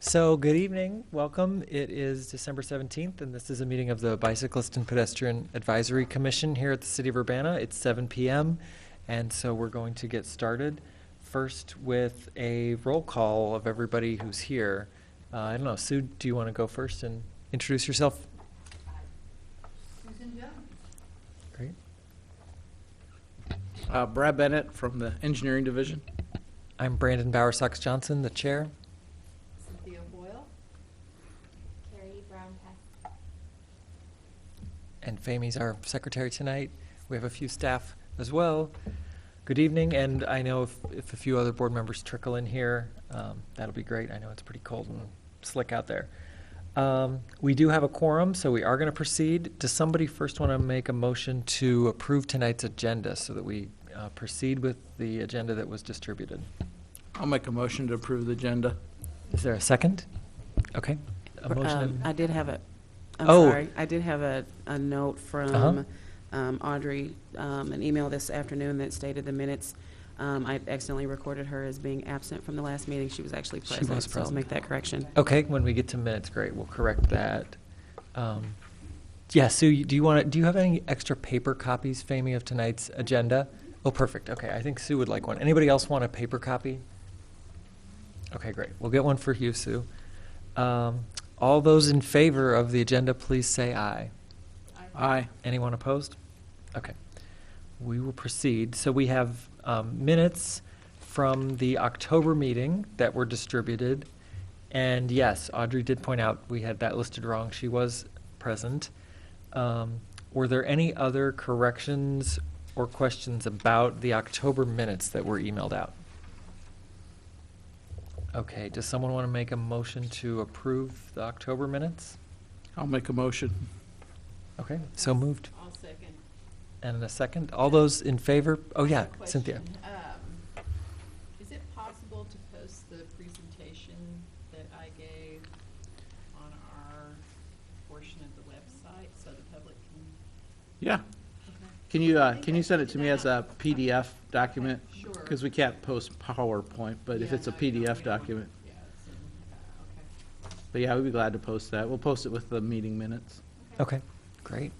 So, good evening. Welcome. It is December 17th, and this is a meeting of the Bicyclist and Pedestrian Advisory Commission here at the City of Urbana. It's 7 p.m., and so we're going to get started first with a roll call of everybody who's here. I don't know, Sue, do you want to go first and introduce yourself? Susan Jones. Great. Brad Bennett from the Engineering Division. I'm Brandon Bowersox-Johnson, the chair. Cynthia Boyle. Carrie Brown-Pass. And Fami's our secretary tonight. We have a few staff as well. Good evening, and I know if a few other board members trickle in here, that'll be great. I know it's pretty cold and slick out there. We do have a quorum, so we are going to proceed. Does somebody first want to make a motion to approve tonight's agenda so that we proceed with the agenda that was distributed? I'll make a motion to approve the agenda. Is there a second? Okay. A motion. I did have I did have a note from Audrey, an email this afternoon that stated the minutes. I accidentally recorded her as being absent from the last meeting. She was actually present. She was So present. I'll make that correction. Okay, when we get to minutes, great, we'll correct that. Yeah, Sue, do you have any extra paper copies, Fami, of tonight's agenda? Oh, perfect, okay, I think Sue would like one. Anybody else want a paper copy? Okay, great, we'll get one for you, Sue. All those in favor of the agenda, please say aye. Aye. Anyone opposed? Okay, we will proceed. So we have minutes from the October meeting that were distributed. And yes, Audrey did point out we had that listed wrong. She was present. Were there any other corrections or questions about the October minutes that were emailed out? Okay, does someone want to make a motion to approve the October minutes? I'll make a motion. Okay, so moved. I'll second. And in a second, all those in favor? Oh, yeah, Question. Cynthia. Is it possible to post the presentation that I gave on our portion of the website so the public can? Yeah. Okay. Can you send it to me as a PDF document? Sure. Because we can't post PowerPoint, but if Yeah, it's a no, PDF document. Yeah, it's okay. But yeah, we'd be glad to post that. We'll post it with the meeting minutes. Okay, great.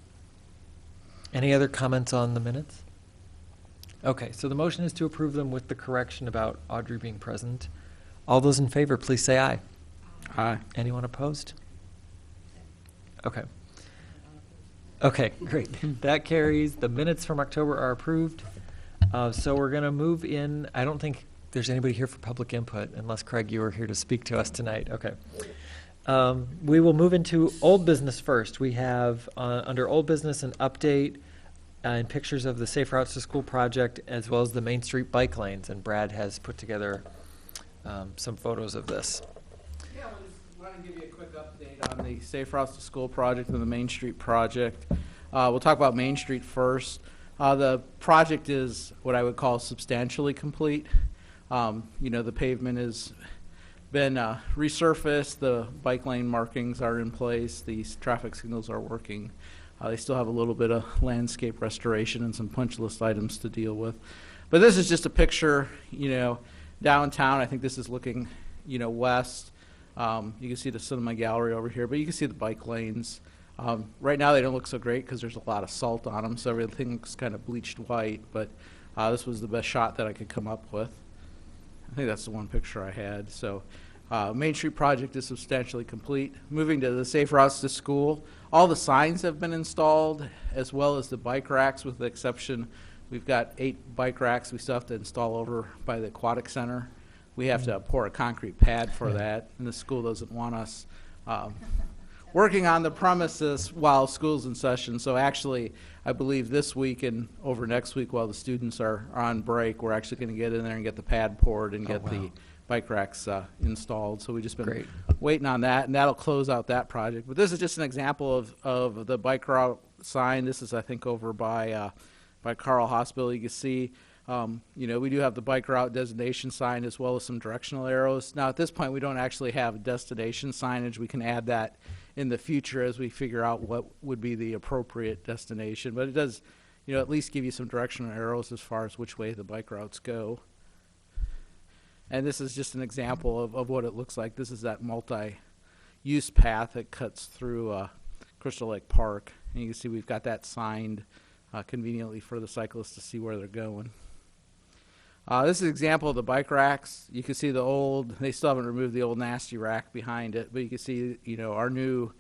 Any other comments on the minutes? Okay, so the motion is to approve them with the correction about Audrey being present. All those in favor, please say aye. Aye. Anyone opposed? Okay. Okay, great. That carries. The minutes from October are approved. So we're going to move in. I don't think there's anybody here for public input, unless, Craig, you are here to speak to us tonight. Okay. We will move into old business first. We have, under old business, an update and pictures of the Safe Routes to School project, as well as the Main Street bike lanes. And Brad has put together some photos of this. Yeah, I just want to give you a quick update on the Safe Routes to School project and the Main Street project. We'll talk about Main Street first. The project is what I would call substantially complete. The pavement has been resurfaced, the bike lane markings are in place, these traffic signals are working. They still have a little bit of landscape restoration and some punch list items to deal with. But this is just a picture, downtown. I think this is looking, west. You can see the cinema gallery over here, but you can see the bike lanes. Right now they don't look so great because there's a lot of salt on them, so everything looks kind of bleached white, but this was the best shot that I could come up with. I think that's the one picture I had. So Main Street project is substantially complete. Moving to the Safe Routes to School, all the signs have been installed, as well as the bike racks, with the exception, we've got 8 bike racks we still have to install over by the Aquatic Center. We have to pour a concrete pad for that, and the school doesn't want us working on the premises while school's in session. So actually, I believe this week and over next week, while the students are on break, we're actually going to get in there and get the pad poured and get the bike racks installed. So we've just been waiting on that, and that'll close out that project. But this is just an example of the bike route sign. This is, I think, over by Carl Hospital. You can see, we do have the bike route designation sign as well as some directional arrows. Now, at this point, we don't actually have destination signage. We can add that in the future as we figure out what would be the appropriate destination. But it does, at least give you some directional arrows as far as which way the bike routes go. And this is just an example of what it looks like. This is that multi-use path that cuts through Crystal Lake Park. And you can see we've got that signed conveniently for the cyclists to see where they're going. This is an example of the bike racks. You can see they still haven't removed the old nasty rack behind it, but you can see, our new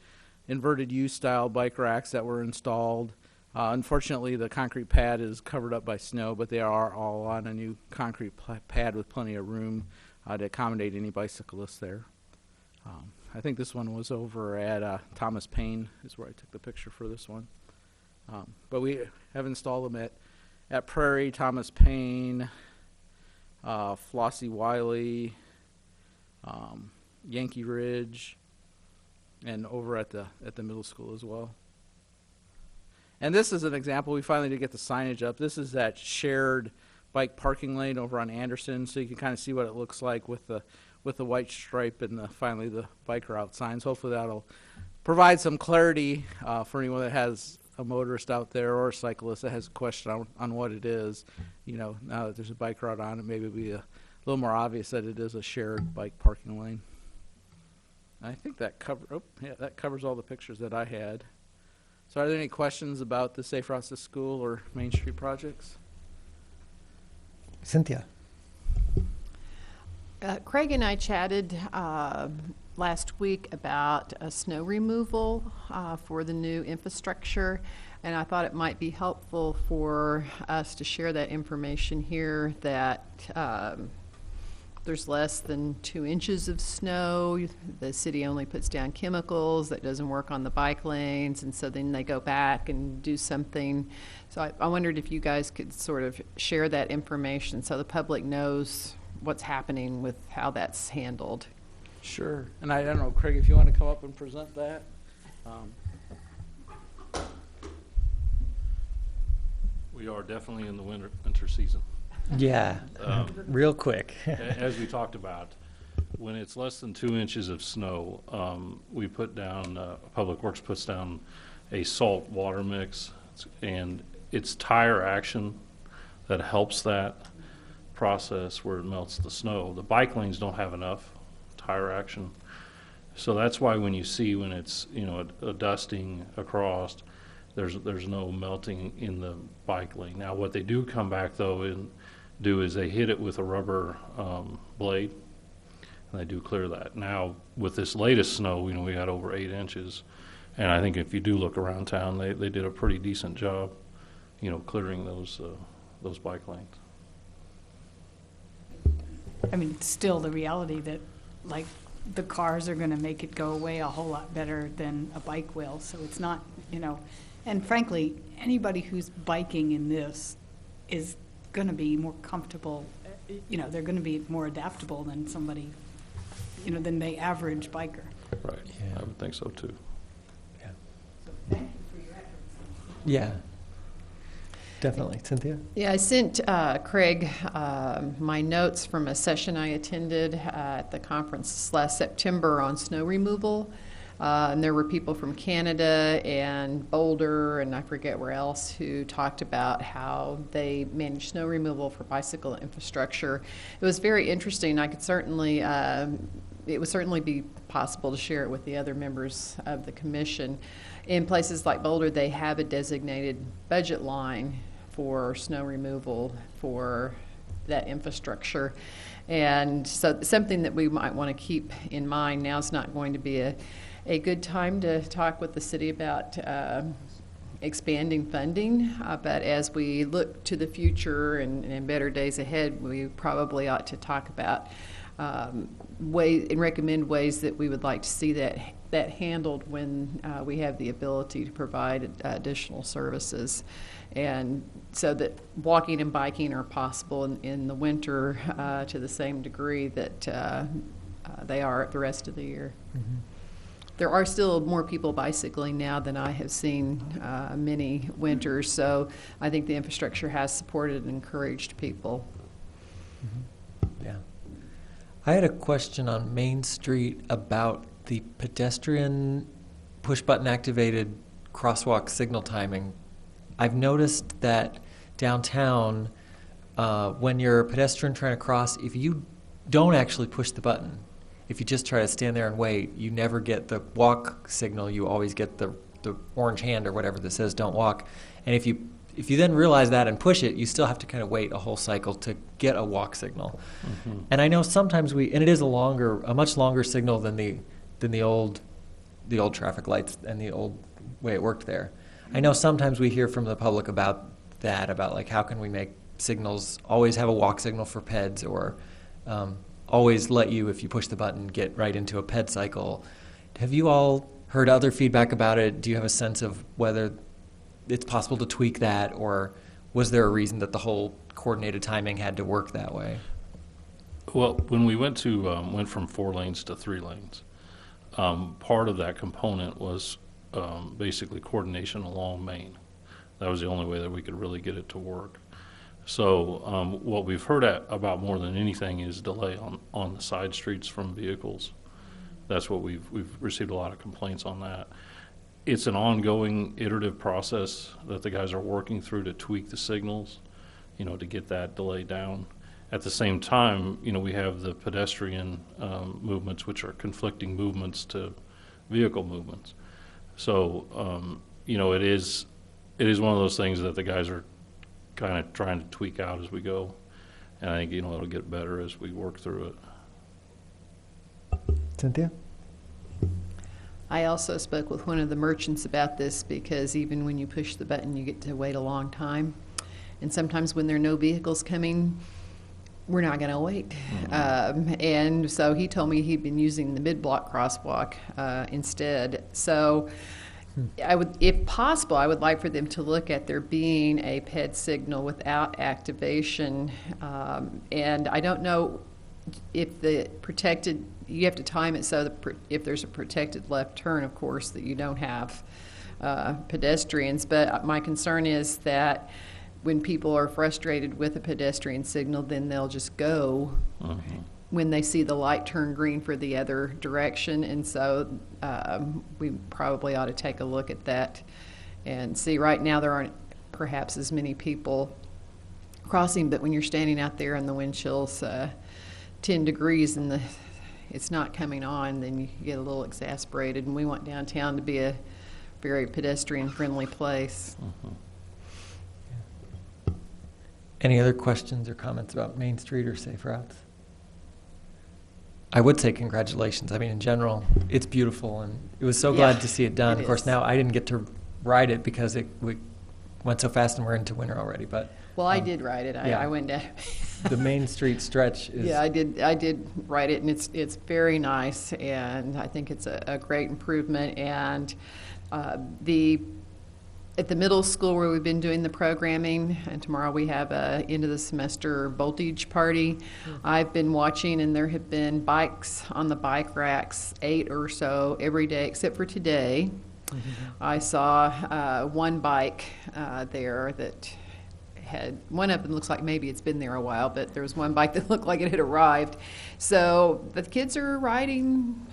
inverted U style bike racks that were installed. Unfortunately, the concrete pad is covered up by snow, but they are all on a new concrete pad with plenty of room to accommodate any bicyclists there. I think this one was over at Thomas Paine is where I took the picture for this one. But we have installed them at Prairie, Thomas Paine, Flossie Wiley, Yankee Ridge, and over at the middle school as well. And this is an example. We finally did get the signage up. This is that shared bike parking lane over on Anderson, so you can kind of see what it looks like with the white stripe and finally the bike route signs. Hopefully that'll provide some clarity for anyone that has a motorist out there or a cyclist that has a question on what it is. Now that there's a bike route on it, maybe it'll be a little more obvious that it is a shared bike parking lane. I think that covers all the pictures that I had. So are there any questions about the Safe Routes to School or Main Street projects? Cynthia. Craig and I chatted last week about snow removal for the new infrastructure, and I thought it might be helpful for us to share that information here that there's less than 2 inches of snow. The city only puts down chemicals. That doesn't work on the bike lanes, and so then they go back and do something. So I wondered if you guys could sort of share that information so the public knows what's happening with how that's handled. Sure. And I don't know, Craig, if you want to come up and present that. We are definitely in the winter season. Yeah, real quick. As we talked about, when it's less than 2 inches of snow, we put down, Public Works puts down a salt water mix, and it's tire action that helps that process where it melts the snow. The bike lanes don't have enough tire action. So that's why when you see when it's, a dusting across, there's no melting in the bike lane. Now what they do come back though and do is they hit it with a rubber blade, and they do clear that. Now with this latest snow, we got over 8 inches, and I think if you do look around town, they did a pretty decent job, clearing those bike lanes. I mean, it's still the reality that, like, the cars are going to make it go away a whole lot better than a bike will. So it's not, and frankly, anybody who's biking in this is going to be more comfortable. They're going to be more adaptable than somebody, than the average biker. Right. Yeah. I would think so too. Yeah. So thank you for your efforts. Yeah. Definitely. Cynthia? Yeah, I sent Craig my notes from a session I attended at the conference last September on snow removal. And there were people from Canada and Boulder and I forget where else who talked about how they manage snow removal for bicycle infrastructure. It was very interesting. I could certainly, it would certainly be possible to share it with the other members of the commission. In places like Boulder, they have a designated budget line for snow removal for that infrastructure. And so something that we might want to keep in mind. Now is not going to be a good time to talk with the city about expanding funding, but as we look to the future and better days ahead, we probably ought to talk about ways and recommend ways that we would like to see that handled when we have the ability to provide additional services. And so that walking and biking are possible in the winter to the same degree that they are the rest of the year. Mm-hmm. There are still more people bicycling now than I have seen many winters, so I think the infrastructure has supported and encouraged people. Mm-hmm. Yeah. I had a question on Main Street about the pedestrian push-button activated crosswalk signal timing. I've noticed that downtown, when you're a pedestrian trying to cross, if you don't actually push the button, if you just try to stand there and wait, you never get the walk signal. You always get the orange hand or whatever that says don't walk. And if you then realize that and push it, you still have to kind of wait a whole cycle to get a walk signal. Mm-hmm. And I know sometimes and it is a much longer signal than the old traffic lights and the old way it worked there. I know sometimes we hear from the public about that, about like how can we make signals always have a walk signal for peds, or always let you, if you push the button, get right into a ped cycle. Have you all heard other feedback about it? Do you have a sense of whether it's possible to tweak that, or was there a reason that the whole coordinated timing had to work that way? Well, when we went from 4 lanes to 3 lanes, part of that component was basically coordination along Main. That was the only way that we could really get it to work. So what we've heard about more than anything is delay on the side streets from vehicles. That's what we've received a lot of complaints on that. It's an ongoing iterative process that the guys are working through to tweak the signals, to get that delay down. At the same time, we have the pedestrian movements, which are conflicting movements to vehicle movements. So, it is one of those things that the guys are kind of trying to tweak out as we go. And I think, it'll get better as we work through it. Cynthia? I also spoke with one of the merchants about this, because even when you push the button, you get to wait a long time. And sometimes when there are no vehicles coming, we're not going to wait. Mm-hmm. And so he told me he'd been using the mid-block crosswalk instead. So if possible, I would like for them to look at there being a PED signal without activation. And I don't know if you have to time it so that if there's a protected left turn, of course, that you don't have pedestrians. But my concern is that when people are frustrated with a pedestrian signal, then they'll just go when they see the light turn green for the other direction. And so we probably ought to take a look at that and see. Right now there aren't perhaps as many people crossing, but when you're standing out there and the wind chill's 10 degrees and it's not coming on, then you get a little exasperated. And we want downtown to be a very pedestrian-friendly place. Mm-hmm. Any other questions or comments about Main Street or safe routes? I would say congratulations. I mean, in general, it's beautiful, and it was so glad to see it done. Of course, now I didn't get to ride it because we went so fast and we're into winter already. But well, I did ride it. I went down. The Main Street stretch is. Yeah, I did ride it, and it's very nice, and I think it's a great improvement. And at the middle school where we've been doing the programming, and tomorrow we have a end of the semester voltage party. I've been watching, and there have been bikes on the bike racks, 8 or so every day except for today. I saw one bike there that had, one of them looks like maybe it's been there a while, but there was one bike that looked like it had arrived. So the kids are riding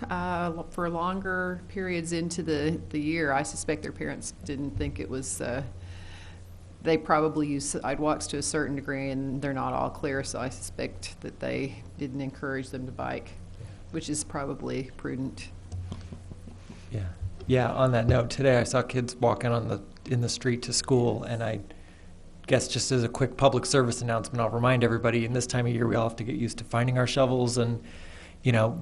for longer periods into the year. I suspect their parents didn't think it was, they probably use sidewalks to a certain degree, and they're not all clear, so I suspect that they didn't encourage them to bike, which is probably prudent. Yeah. Yeah, on that note, today I saw kids walking in the street to school, and I guess just as a quick public service announcement, I'll remind everybody, in this time of year we all have to get used to finding our shovels and,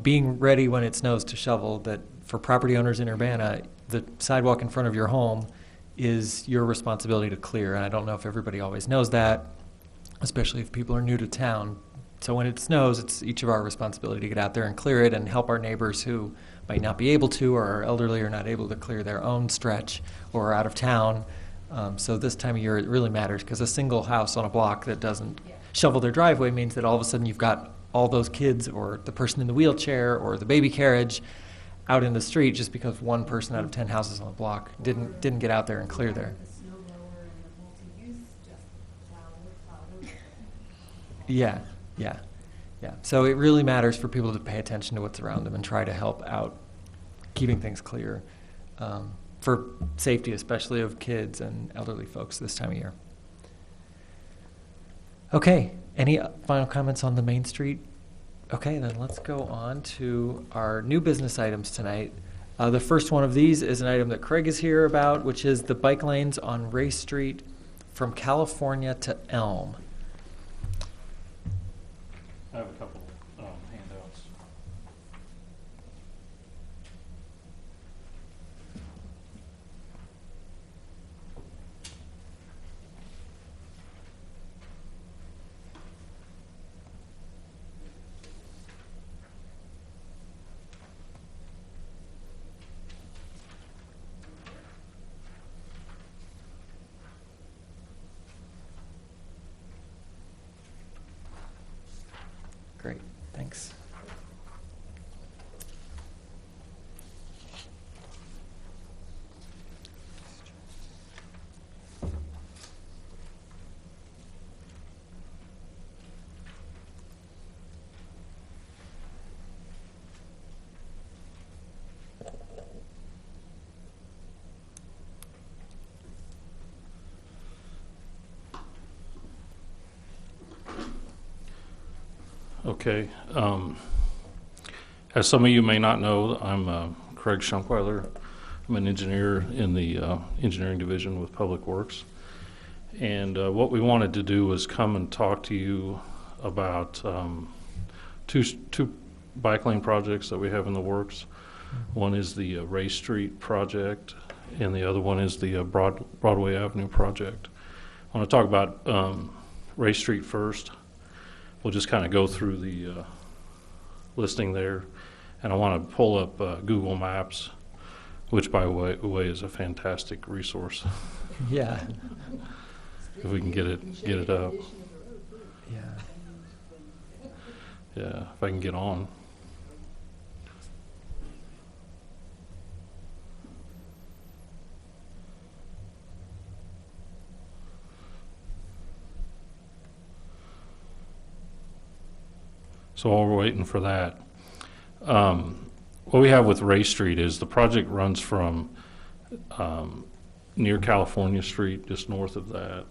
being ready when it snows to shovel. That for property owners in Urbana, the sidewalk in front of your home is your responsibility to clear. And I don't know if everybody always knows that, especially if people are new to town. So when it snows, it's each of our responsibility to get out there and clear it and help our neighbors who might not be able to, or are elderly or not able to clear their own stretch, or are out of town. So this time of year, it really matters, because a single house on a block that doesn't shovel their driveway means that all of a sudden you've got all those kids, or the person in the wheelchair, or the baby carriage out in the street just because one person out of 10 houses on the block didn't get out there and clear there. Yeah. So it really matters for people to pay attention to what's around them and try to help out keeping things clear, for safety, especially of kids and elderly folks this time of year. Okay, any final comments on the Main Street Okay, then let's go on to our new business items tonight. The first one of these is an item that Craig is here about, which is the bike lanes on Ray Street from California to Elm. I have a couple handouts. Great, thanks. Okay. As some of you may not know, I'm Craig Schunkweiler. I'm an engineer in the engineering division with Public Works. And what we wanted to do was come and talk to you about two bike lane projects that we have in the works. One is the Ray Street project, and the other one is the Broadway Avenue project. I want to talk about Ray Street first. We'll just kind of go through the listing there. And I want to pull up Google Maps, which, by the way, is a fantastic resource. Yeah. If we can get it up. Yeah. Yeah, if I can get on. So while we're waiting for that, what we have with Ray Street is the project runs from near California Street, just north of that,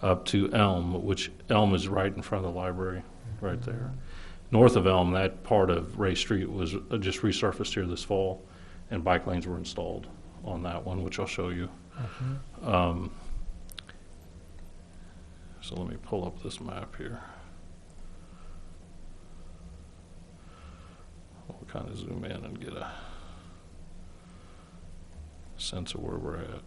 up to Elm, which Elm is right in front of the library, right there. North of Elm, that part of Ray Street was just resurfaced here this fall, and bike lanes were installed on that one, which I'll show you. So let me pull up this map here. We'll kind of zoom in and get a sense of where we're at.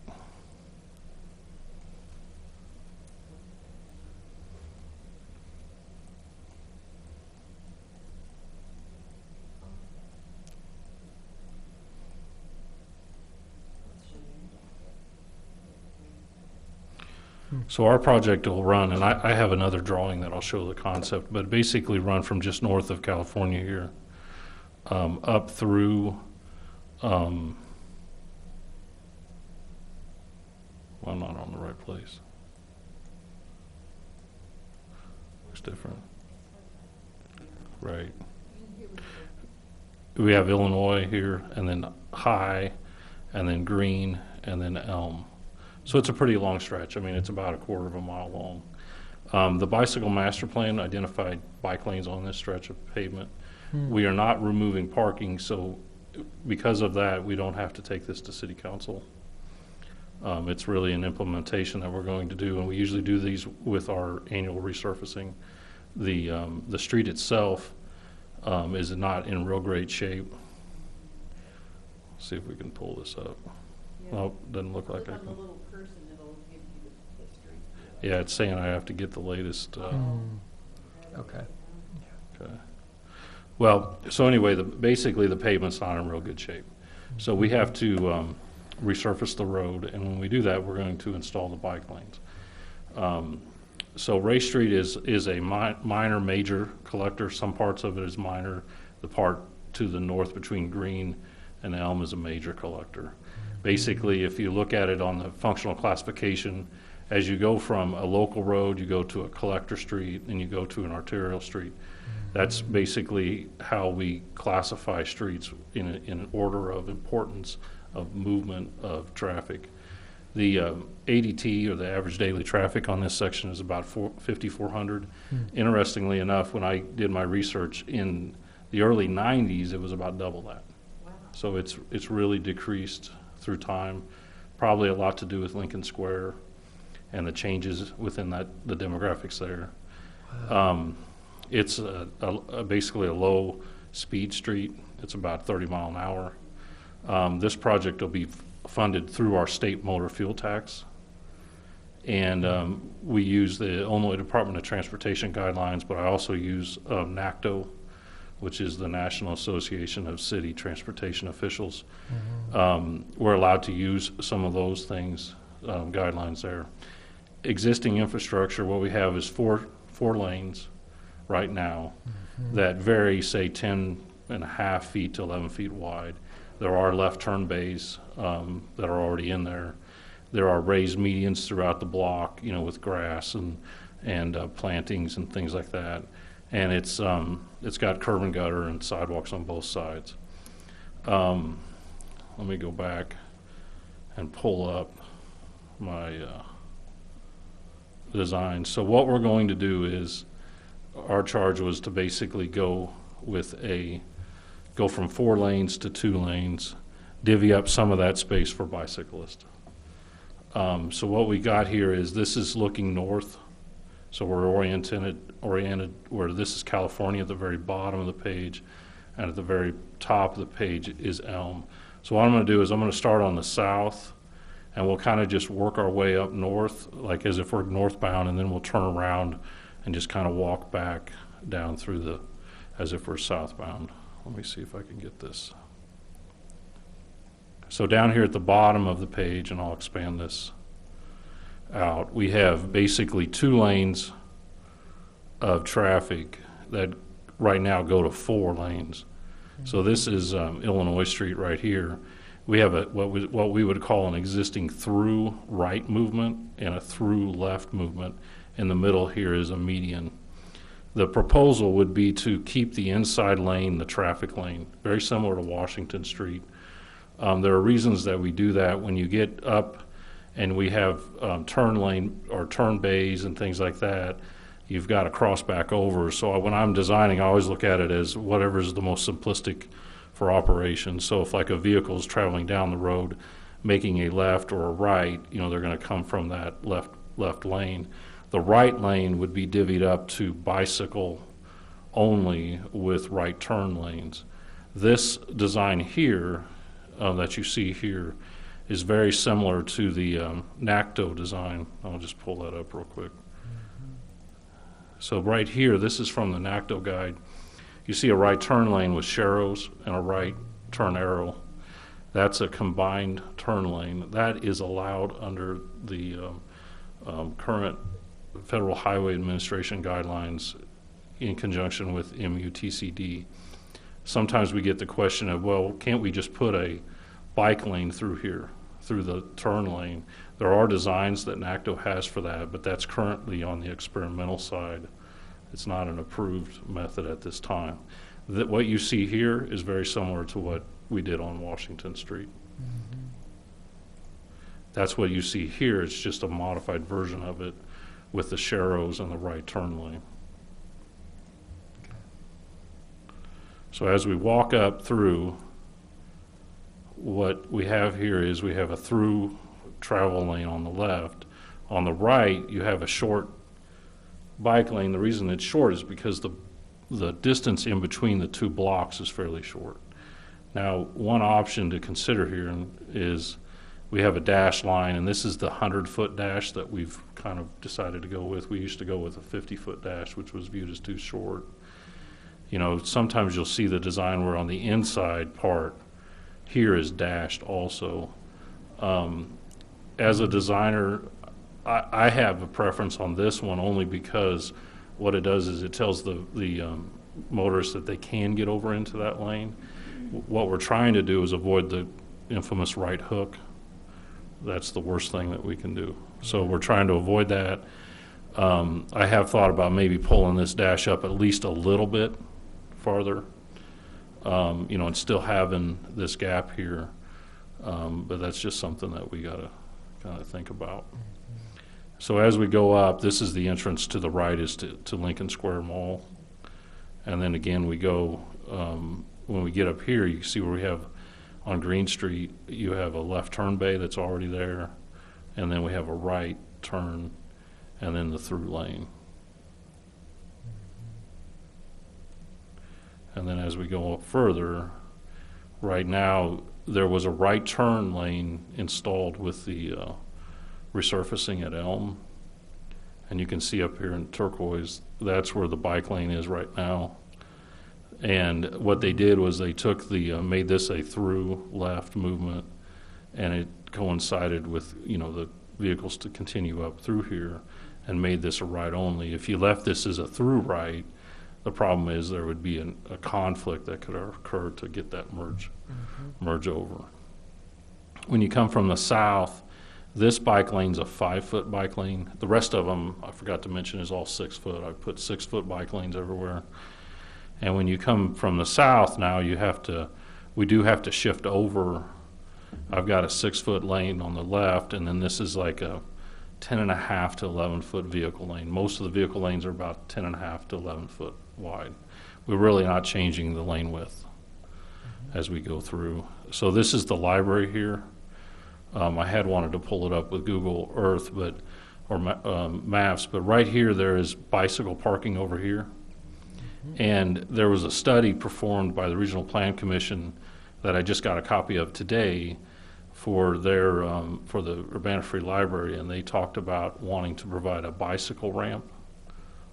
So our project will run, and I have another drawing that I'll show the concept, but basically run from just north of California here, up through, well, I'm not on the right place. Looks different. Right. We have Illinois here, and then High, and then Green, and then Elm. So it's a pretty long stretch. I mean, it's about a quarter of a mile long. The bicycle master plan identified bike lanes on this stretch of pavement. We are not removing parking, so because of that, we don't have to take this to city council. It's really an implementation that we're going to do, and we usually do these with our annual resurfacing. The street itself is not in real great shape. Let's see if we can pull this up. Oh, doesn't look like I can. Yeah, it's saying I have to get the latest. Okay. Okay. Well, so anyway, basically the pavement's not in real good shape. So we have to resurface the road, and when we do that, we're going to install the bike lanes. So Ray Street is a minor major collector. Some parts of it is minor. The part to the north between Green and Elm is a major collector. Basically, if you look at it on the functional classification, as you go from a local road, you go to a collector street, and you go to an arterial street. That's basically how we classify streets in an order of importance of movement of traffic. The ADT, or the average daily traffic on this section, is about 5,400. Interestingly enough, when I did my research in the early 90s, it was about double that. Wow. So it's really decreased through time, probably a lot to do with Lincoln Square and the changes within the demographics there. It's basically a low-speed street. It's about 30 mile an hour. This project will be funded through our state motor fuel tax. And we use the Illinois Department of Transportation guidelines, but I also use NACTO, which is the National Association of City Transportation Officials. We're allowed to use some of those things, guidelines there. Existing infrastructure, what we have is four lanes right now that vary, say, 10.5 feet to 11 feet wide. There are left turn bays that are already in there. There are raised medians throughout the block, with grass and plantings and things like that. And it's got curb and gutter and sidewalks on both sides. Let me go back and pull up my design. So what we're going to do is, our charge was to basically go from 4 lanes to 2 lanes, divvy up some of that space for bicyclists. So what we got here is, this is looking north. So we're oriented where this is California at the very bottom of the page, and at the very top of the page is Elm. So what I'm going to do is I'm going to start on the south, and we'll kind of just work our way up north, like as if we're northbound, and then we'll turn around and just kind of walk back down through as if we're southbound. Let me see if I can get this. So down here at the bottom of the page, and I'll expand this out, we have basically 2 lanes of traffic that right now go to 4 lanes. So this is Illinois Street right here. We have what we would call an existing through right movement and a through left movement. In the middle here is a median. The proposal would be to keep the inside lane the traffic lane, very similar to Washington Street. There are reasons that we do that. When you get up and we have turn lane or turn bays and things like that, you've got to cross back over. So when I'm designing, I always look at it as whatever is the most simplistic for operation. So if like a vehicle is traveling down the road, making a left or a right, they're going to come from that left lane. The right lane would be divvied up to bicycle only with right turn lanes. This design here that you see here is very similar to the NACTO design. I'll just pull that up real quick. So right here, this is from the NACTO guide. You see a right turn lane with sharrows and a right turn arrow. That's a combined turn lane. That is allowed under the current Federal Highway Administration guidelines in conjunction with MUTCD. Sometimes we get the question of, well, can't we just put a bike lane through here, through the turn lane? There are designs that NACTO has for that, but that's currently on the experimental side. It's not an approved method at this time. What you see here is very similar to what we did on Washington Street. That's what you see here. It's just a modified version of it with the sharrows and the right turn lane. So as we walk up through, what we have here is we have a through travel lane on the left. On the right, you have a short bike lane. The reason it's short is because the distance in between the 2 blocks is fairly short. Now, one option to consider here is we have a dash line, and this is the 100-foot dash that we've kind of decided to go with. We used to go with a 50-foot dash, which was viewed as too short. Sometimes you'll see the design where on the inside part here is dashed also. As a designer, I have a preference on this one only because what it does is it tells the motorists that they can get over into that lane. What we're trying to do is avoid the infamous right hook. That's the worst thing that we can do. So we're trying to avoid that. I have thought about maybe pulling this dash up at least a little bit farther, and still having this gap here. But that's just something that we got to kind of think about. So as we go up, this is the entrance to the right is to Lincoln Square Mall. And then again, we go, when we get up here, you can see where we have on Green Street, you have a left turn bay that's already there. And then we have a right turn and then the through lane. And then as we go up further, right now, there was a right turn lane installed with the resurfacing at Elm. And you can see up here in turquoise, that's where the bike lane is right now. And what they did was they took made this a through left movement, and it coincided with, the vehicles to continue up through here, and made this a right only. If you left this as a through right, the problem is there would be a conflict that could occur to get that merge over. When you come from the south, this bike lane's a 5-foot bike lane. The rest of them, I forgot to mention, is all 6 foot. I put 6-foot bike lanes everywhere. And when you come from the south now, we do have to shift over. I've got a 6-foot lane on the left, and then this is like a 10.5 to 11-foot vehicle lane. Most of the vehicle lanes are about 10.5 to 11 foot wide. We're really not changing the lane width as we go through. So this is the library here. I had wanted to pull it up with Google Earth, or maps, but right here there is bicycle parking over here. And there was a study performed by the Regional Plan Commission that I just got a copy of today for for the Urbana Free Library, and they talked about wanting to provide a bicycle ramp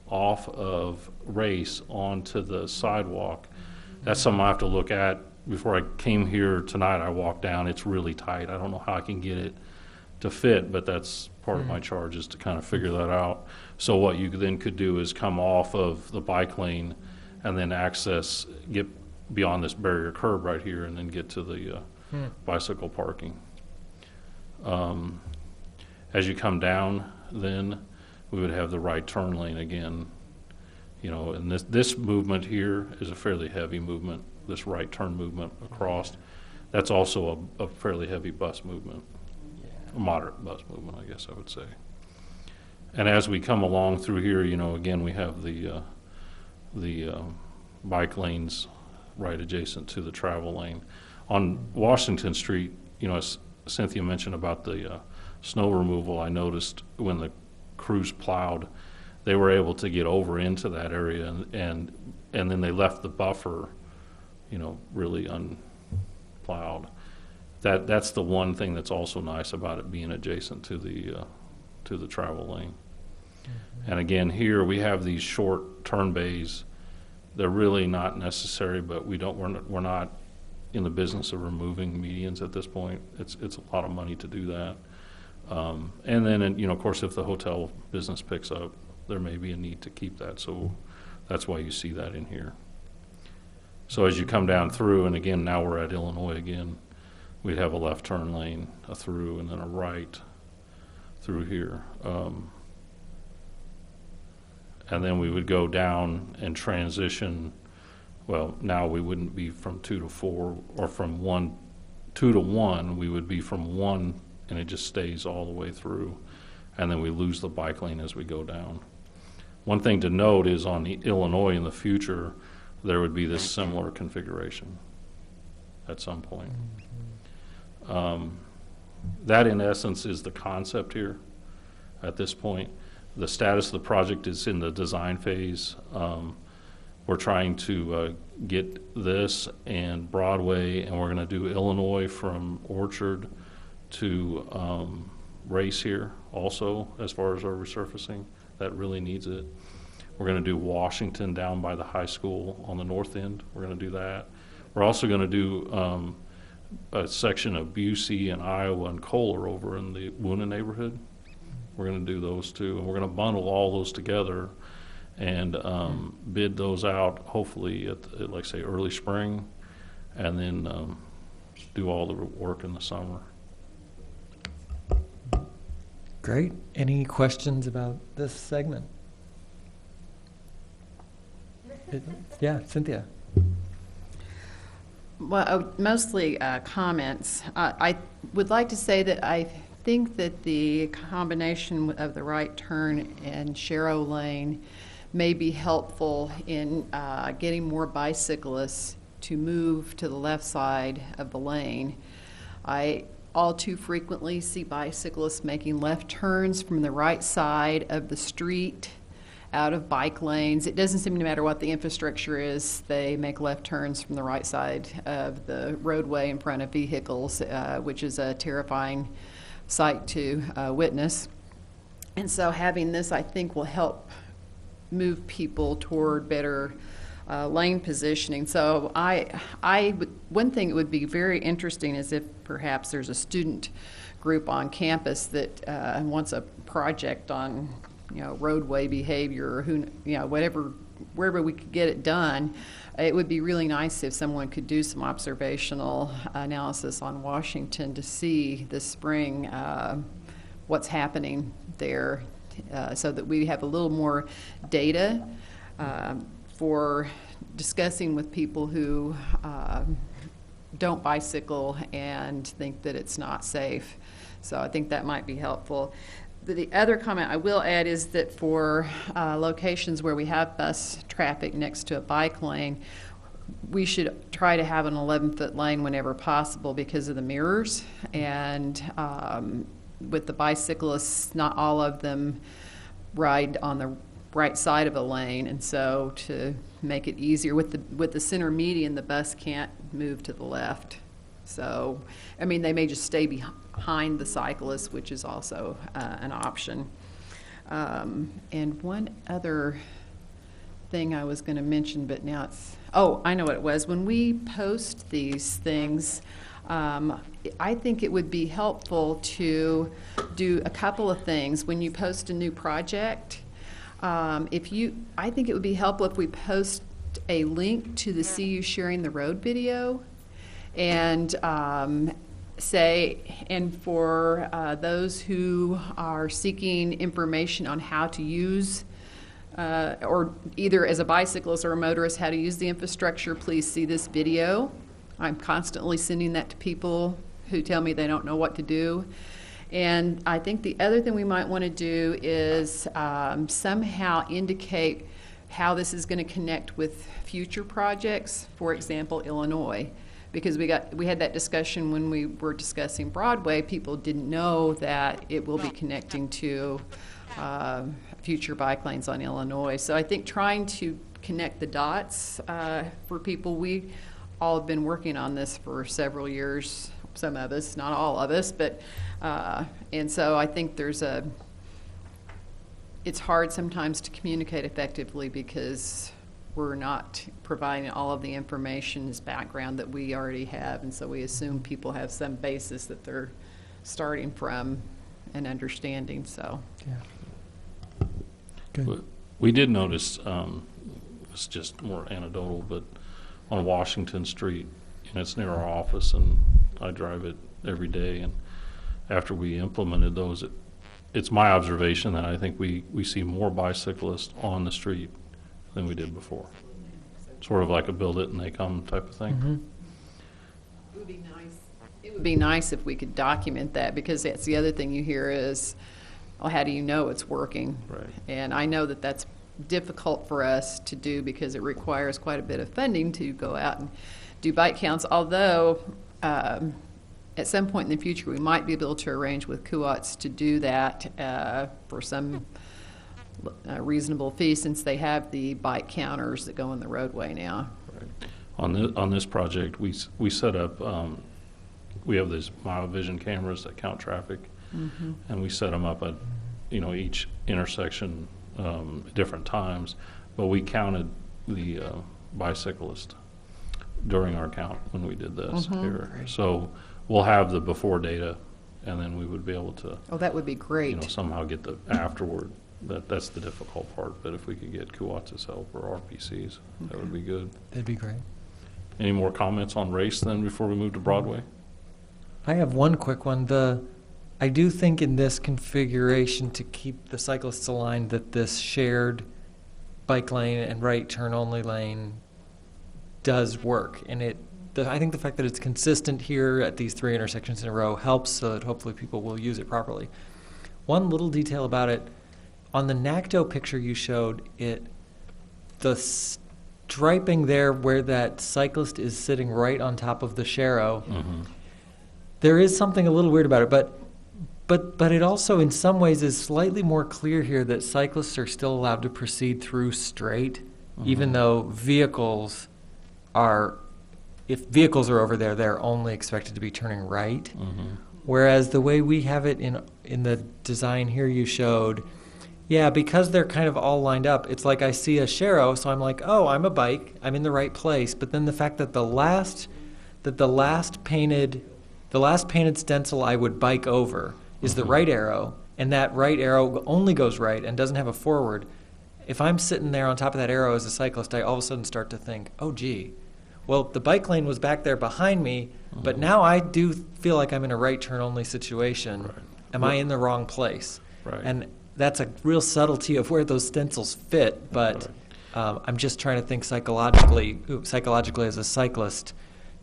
off of Race onto the sidewalk. That's something I have to look at. Before I came here tonight, I walked down. It's really tight. I don't know how I can get it to fit, but that's part of my charge, is to kind of figure that out. So what you then could do is come off of the bike lane and then get beyond this barrier curb right here, and then get to the bicycle parking. As you come down, then we would have the right turn lane again. And this movement here is a fairly heavy movement, this right turn movement across. That's also a fairly heavy bus movement, a moderate bus movement, I guess I would say. And as we come along through here, again, we have the bike lanes right adjacent to the travel lane. On Washington Street, as Cynthia mentioned about the snow removal, I noticed when the crews plowed, they were able to get over into that area, and then they left the buffer, really unplowed. That's the one thing that's also nice about it being adjacent to the travel lane. And again, here we have these short turn bays. They're really not necessary, but we're not in the business of removing medians at this point. It's a lot of money to do that. And then, of course, if the hotel business picks up, there may be a need to keep that. So that's why you see that in here. So as you come down through, and again, now we're at Illinois again, we'd have a left turn lane, a through, and then a right through here. And then we would go down and transition. Well, now we wouldn't be from 2 to 4, or from 2 to 1. We would be from 1, and it just stays all the way through. And then we lose the bike lane as we go down. One thing to note is on the Illinois in the future, there would be this similar configuration at some point. That, in essence, is the concept here at this point. The status of the project is in the design phase. We're trying to get this and Broadway, and we're going to do Illinois from Orchard to Race here also, as far as our resurfacing. That really needs it. We're going to do Washington down by the high school on the north end. We're going to do that. We're also going to do a section of Busey and Iowa and Kohler over in the Woona neighborhood. We're going to do those two, and we're going to bundle all those together and bid those out, hopefully at like say early spring, and then do all the work in the summer. Great. Any questions about this segment? Yeah, Cynthia. Well, mostly comments. I would like to say that I think that the combination of the right turn and Sharrow Lane may be helpful in getting more bicyclists to move to the left side of the lane. I all too frequently see bicyclists making left turns from the right side of the street out of bike lanes. It doesn't seem to matter what the infrastructure is. They make left turns from the right side of the roadway in front of vehicles, which is a terrifying sight to witness. And so having this, I think, will help move people toward better lane positioning. So one thing that would be very interesting is if perhaps there's a student group on campus that wants a project on, roadway behavior, or wherever we could get it done. It would be really nice if someone could do some observational analysis on Washington to see this spring what's happening there, so that we have a little more data for discussing with people who don't bicycle and think that it's not safe. So I think that might be helpful. The other comment I will add is that for locations where we have bus traffic next to a bike lane, we should try to have an 11-foot lane whenever possible because of the mirrors. And with the bicyclists, not all of them ride on the right side of a lane, and so to make it easier with the center median, the bus can't move to the left. So, they may just stay behind the cyclist, which is also an option. And one other thing I was going to mention, but now I know what it was. When we post these things, I think it would be helpful to do a couple of things. When you post a new project, I think it would be helpful if we post a link to the See You Sharing the Road video, and for those who are seeking information on how to use, or either as a bicyclist or a motorist, how to use the infrastructure, please see this video. I'm constantly sending that to people who tell me they don't know what to do. And I think the other thing we might want to do is somehow indicate how this is going to connect with future projects, for example, Illinois. Because we had that discussion when we were discussing Broadway. People didn't know that it will be connecting to future bike lanes on Illinois. So I think trying to connect the dots for people, we all have been working on this for several years, some of us, not all of us, but and so I think it's hard sometimes to communicate effectively because we're not providing all of the information as background that we already have, and so we assume people have some basis that they're starting from and understanding. So, Yeah. Good. We did notice, it's just more anecdotal, but on Washington Street, and it's near our office, and I drive it every day, and after we implemented those, it's my observation that I think we see more bicyclists on the street than we did before. Sort of like a build it and they come type of thing. Mm-hmm. it would be nice. It would be nice if we could document that, because that's the other thing you hear is, well, how do you know it's working? Right. And I know that that's difficult for us to do because it requires quite a bit of funding to go out and do bike counts, although at some point in the future we might be able to arrange with Kuwats to do that for some reasonable fee, since they have the bike counters that go in the roadway now. Right. On this project, we set up, we have these mile vision cameras that count traffic, mm-hmm. and we set them up at each intersection at different times, but we counted the bicyclist during our count when we did this Mm-hmm. here. So we'll have the before data, and then we would be able to Oh, that would be great. somehow get the afterward. That's the difficult part, but if we could get Kuwats' help or RPCs, that would be good. That'd be great. Any more comments on race then before we move to Broadway? I have one quick one. I do think in this configuration, to keep the cyclists aligned, that this shared bike lane and right turn only lane does work, and it I think the fact that it's consistent here at these 3 intersections in a row helps, so that hopefully people will use it properly. One little detail about it, on the NACTO picture you showed, the striping there where that cyclist is sitting right on top of the Sharrow, there is something a little weird about it, but it also in some ways is slightly more clear here that cyclists are still allowed to proceed through straight, even though vehicles are, if vehicles are over there, they're only expected to be turning right. Whereas the way we have it in the design here you showed, yeah, because they're kind of all lined up, it's like I see a Sharrow, so I'm like, oh, I'm a bike, I'm in the right place. But then the fact that the last painted stencil I would bike over is the right arrow, and that right arrow only goes right and doesn't have a forward. If I'm sitting there on top of that arrow as a cyclist, I all of a sudden start to think, oh, gee, well, the bike lane was back there behind me, but now I do feel like I'm in a right turn only situation. Right. Am I in the wrong place? Right. And that's a real subtlety of where those stencils fit, but I'm just trying to think psychologically as a cyclist,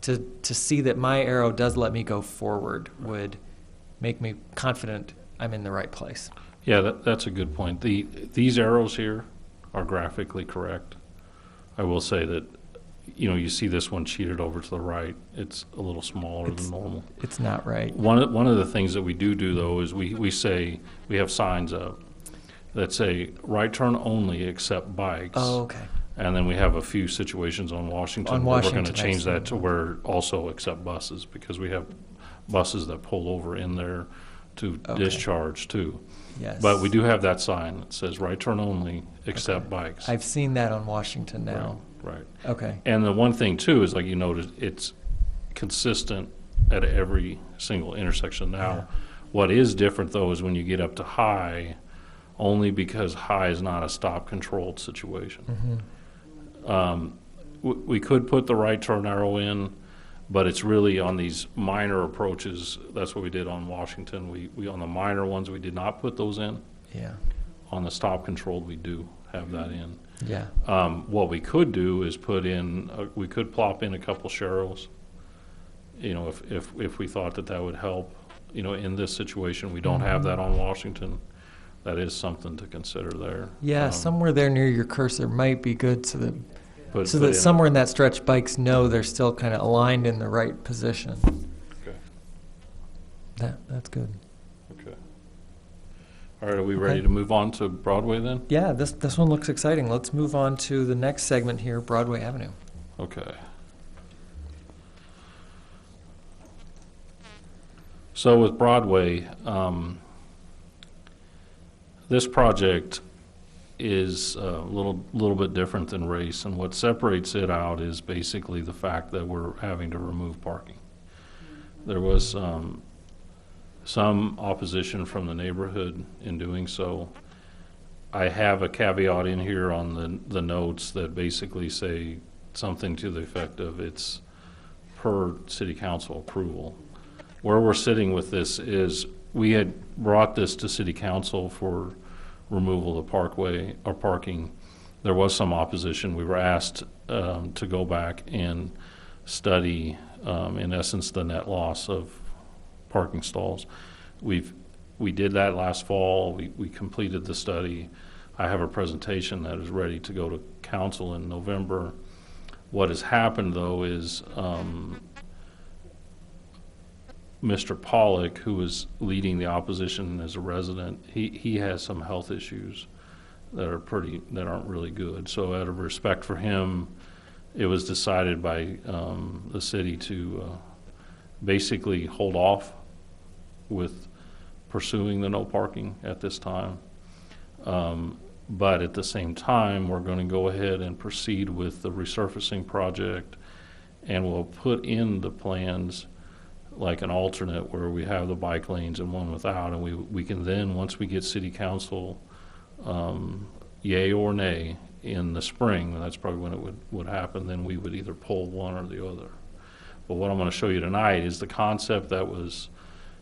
to see that my arrow does let me go forward would make me confident I'm in the right place. Yeah, that's a good point. These arrows here are graphically correct. I will say that, you see this one cheated over to the right. It's a little smaller than normal. It's not right. One of the things that we do though is we say, we have signs up that say right turn only except bikes. Oh, okay. And then we have a few situations on Washington where we're going to change that to where also accept buses, because we have buses that pull over in there to discharge too. Yes. But we do have that sign that says right turn only except bikes. I've seen that on Washington now. Right. Okay. And the one thing too is, like you noticed, it's consistent at every single intersection. Now, what is different though is when you get up to high, only because high is not a stop controlled situation. We could put the right turn arrow in, but it's really on these minor approaches. That's what we did on Washington. We on the minor ones, we did not put those in. Yeah. On the stop controlled, we do have that in. Yeah. What we could do is put in, we could plop in a couple Sharrows, if we thought that would help, in this situation. We don't have that on Washington. That is something to consider there. Yeah, somewhere there near your cursor might be good, so that Put somewhere in that stretch bikes know they're still kind of aligned in the right position. Okay. That's good. Okay. All right, are we ready to move on to Broadway then? Yeah, this one looks exciting. Let's move on to the next segment here, Broadway Avenue. Okay. So with Broadway, this project is a little bit different than Race, and what separates it out is basically the fact that we're having to remove parking. There was some opposition from the neighborhood in doing so. I have a caveat in here on the notes that basically say something to the effect of it's per city council approval. Where we're sitting with this is we had brought this to city council for removal of parkway or parking. There was some opposition. We were asked to go back and study, in essence, the net loss of parking stalls. We did that last fall. We completed the study. I have a presentation that is ready to go to council in November. What has happened, though, is Mr. Pollock, who is leading the opposition as a resident, he has some health issues that aren't really good. So out of respect for him, it was decided by the city to basically hold off with pursuing the no parking at this time. But at the same time, we're going to go ahead and proceed with the resurfacing project, and we'll put in the plans like an alternate where we have the bike lanes and one without, and we can then, once we get city council yay or nay in the spring, that's probably when it would happen, then we would either pull one or the other. But what I'm going to show you tonight is the concept that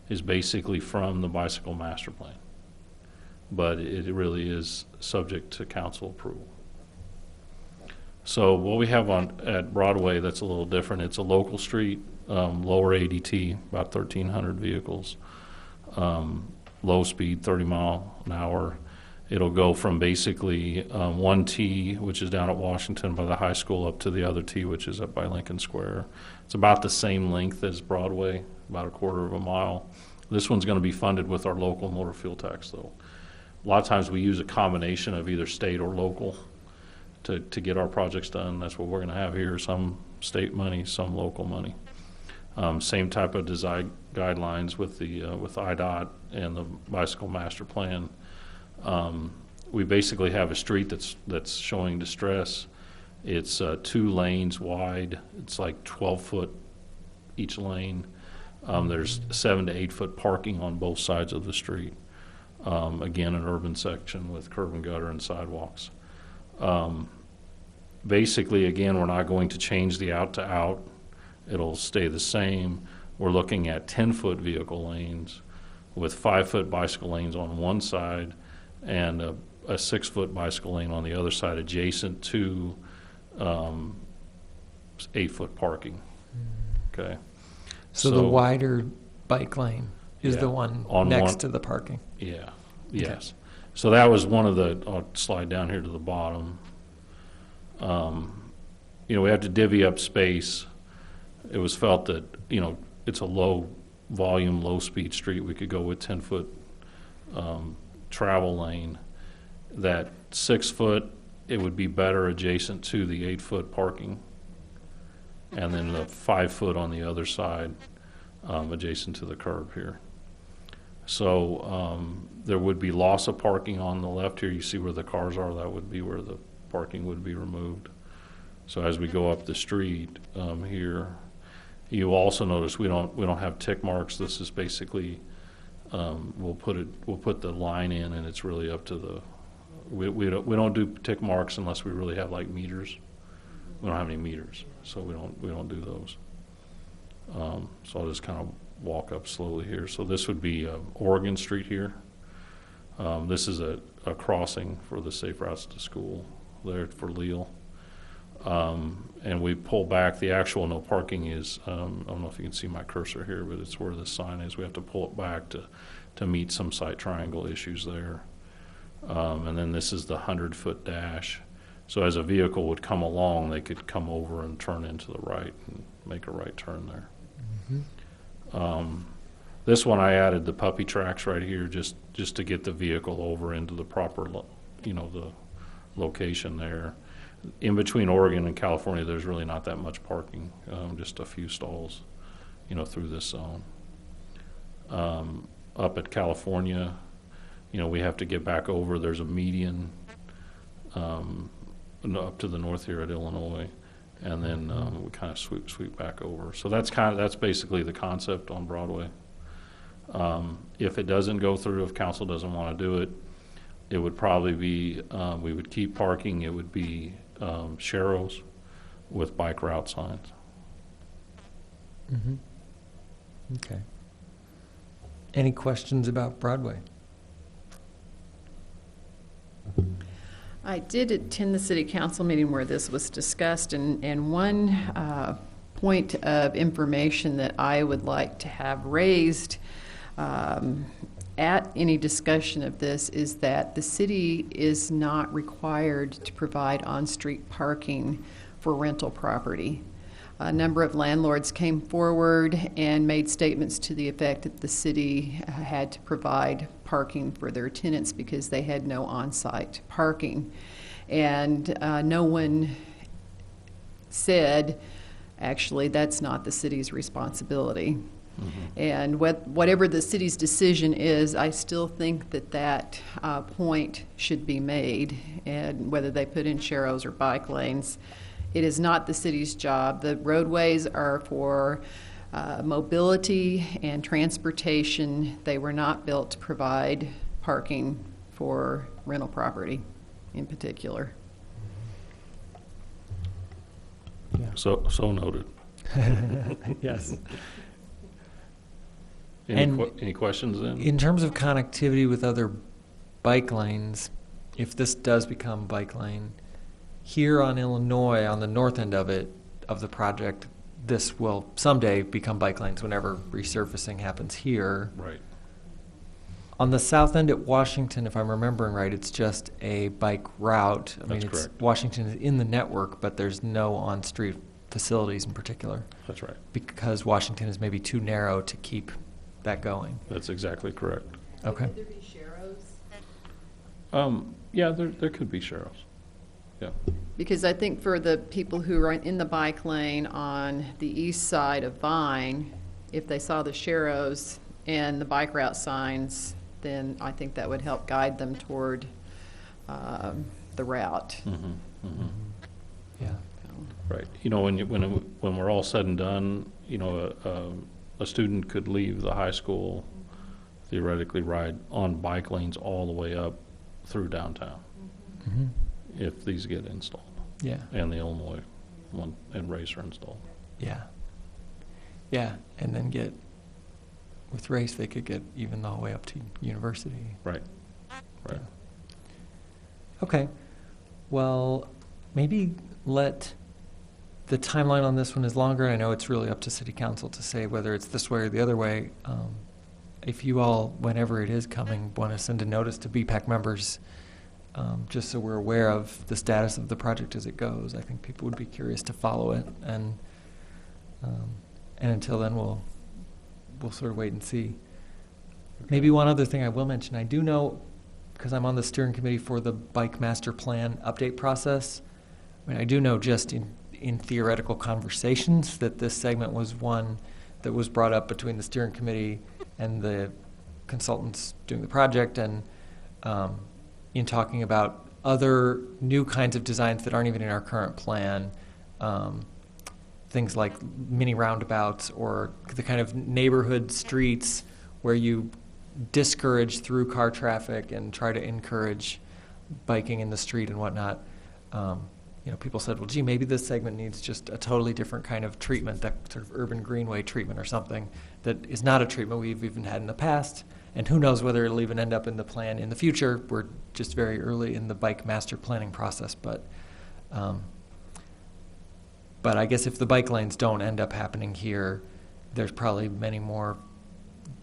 is basically from the bicycle master plan, but it really is subject to council approval. So what we have at Broadway that's a little different, it's a local street, lower ADT, about 1,300 vehicles, low speed, 30 mile an hour. It'll go from basically one T, which is down at Washington by the high school, up to the other T, which is up by Lincoln Square. It's about the same length as Broadway, about a quarter of a mile. This one's going to be funded with our local motor fuel tax, though. A lot of times we use a combination of either state or local to get our projects done. That's what we're going to have here, some state money, some local money. Same type of design guidelines with the with IDOT and the bicycle master plan. We basically have a street that's showing distress. It's 2 lanes wide. It's like 12 foot each lane. There's 7 to 8 foot parking on both sides of the street. Again, an urban section with curb and gutter and sidewalks. Basically, again, we're not going to change the out to out. It'll stay the same. We're looking at 10-foot vehicle lanes with 5-foot bicycle lanes on one side and a 6-foot bicycle lane on the other side, adjacent to 8-foot parking. Okay. So the wider bike lane is Yeah, the one on next one- to the parking. Yeah, yes. So that was one of the, I'll slide down here to the bottom. We have to divvy up space. It was felt that, it's a low volume, low speed street. We could go with 10-foot travel lane. That 6-foot, it would be better adjacent to the 8-foot parking. And then the 5-foot on the other side, adjacent to the curb here. So there would be loss of parking on the left here. You see where the cars are, that would be where the parking would be removed. So as we go up the street here, you also notice we don't have tick marks. This is basically we'll put the line in, and it's really up to the we don't do tick marks unless we really have like meters. We don't have any meters, so we don't do those. So I'll just kind of walk up slowly here. So this would be Oregon Street here. This is a crossing for the Safe Routes to School there for Leal. And we pull back. The actual no parking is, I don't know if you can see my cursor here, but it's where the sign is. We have to pull it back to meet some site triangle issues there. And then this is the 100-foot dash. So as a vehicle would come along, they could come over and turn into the right and make a right turn there. This one I added the puppy tracks right here just to get the vehicle over into the proper, the location there. In between Oregon and California, there's really not that much parking, just a few stalls, through this zone. Up at California, we have to get back over. There's a median up to the north here at Illinois, and then we kind of sweep back over. So that's basically the concept on Broadway. If it doesn't go through, if council doesn't want to do it, it would probably be we would keep parking. It would be sharrows with bike route signs. Mm-hmm. Okay. Any questions about Broadway? I did attend the city council meeting where this was discussed, and one point of information that I would like to have raised at any discussion of this is that the city is not required to provide on-street parking for rental property. A number of landlords came forward and made statements to the effect that the city had to provide parking for their tenants because they had no on-site parking. And no one said, actually, that's not the city's responsibility. Mm-hmm. And whatever the city's decision is, I still think that point should be made, and whether they put in sharrows or bike lanes. It is not the city's job. The roadways are for mobility and transportation. They were not built to provide parking for rental property in particular. Yeah. So noted. Yes. Any questions then? In terms of connectivity with other bike lanes, if this does become bike lane, here on Illinois, on the north end of it, of the project, this will someday become bike lanes whenever resurfacing happens here. Right. On the south end at Washington, if I'm remembering right, it's just a bike route. I mean, That's it's correct. Washington is in the network, but there's no on-street facilities in particular That's right. because Washington is maybe too narrow to keep that going. That's exactly correct. Okay. Could there be sharrows? Yeah, there could be sharrows. Yeah. Because I think for the people who are in the bike lane on the east side of Vine, if they saw the sharrows and the bike route signs, then I think that would help guide them toward the route. Mm-hmm. Mm-hmm. Yeah. Right. You know, when we're all said and done, you know, a student could leave the high school, theoretically ride on bike lanes all the way up through downtown Mm-hmm. if these get installed Yeah. and the Illinois one and race are installed. Yeah. Yeah, and then with race, they could get even the whole way up to university. Right. Right. Yeah. Okay. Well, maybe let the timeline on this one is longer. I know it's really up to city council to say whether it's this way or the other way. If you all, whenever it is coming, want to send a notice to BPAC members, just so we're aware of the status of the project as it goes, I think people would be curious to follow it. And until then, we'll sort of wait and see. Maybe one other thing I will mention, I do know, because I'm on the steering committee for the Bike Master Plan update process, I mean, I do know just in theoretical conversations that this segment was one that was brought up between the steering committee and the consultants doing the project, and in talking about other new kinds of designs that aren't even in our current plan, things like mini roundabouts or the kind of neighborhood streets where you discourage through car traffic and try to encourage biking in the street and whatnot. People said, well, gee, maybe this segment needs just a totally different kind of treatment, that sort of urban greenway treatment or something that is not a treatment we've even had in the past. And who knows whether it'll even end up in the plan in the future. We're just very early in the bike master planning process. But I guess if the bike lanes don't end up happening here, there's probably many more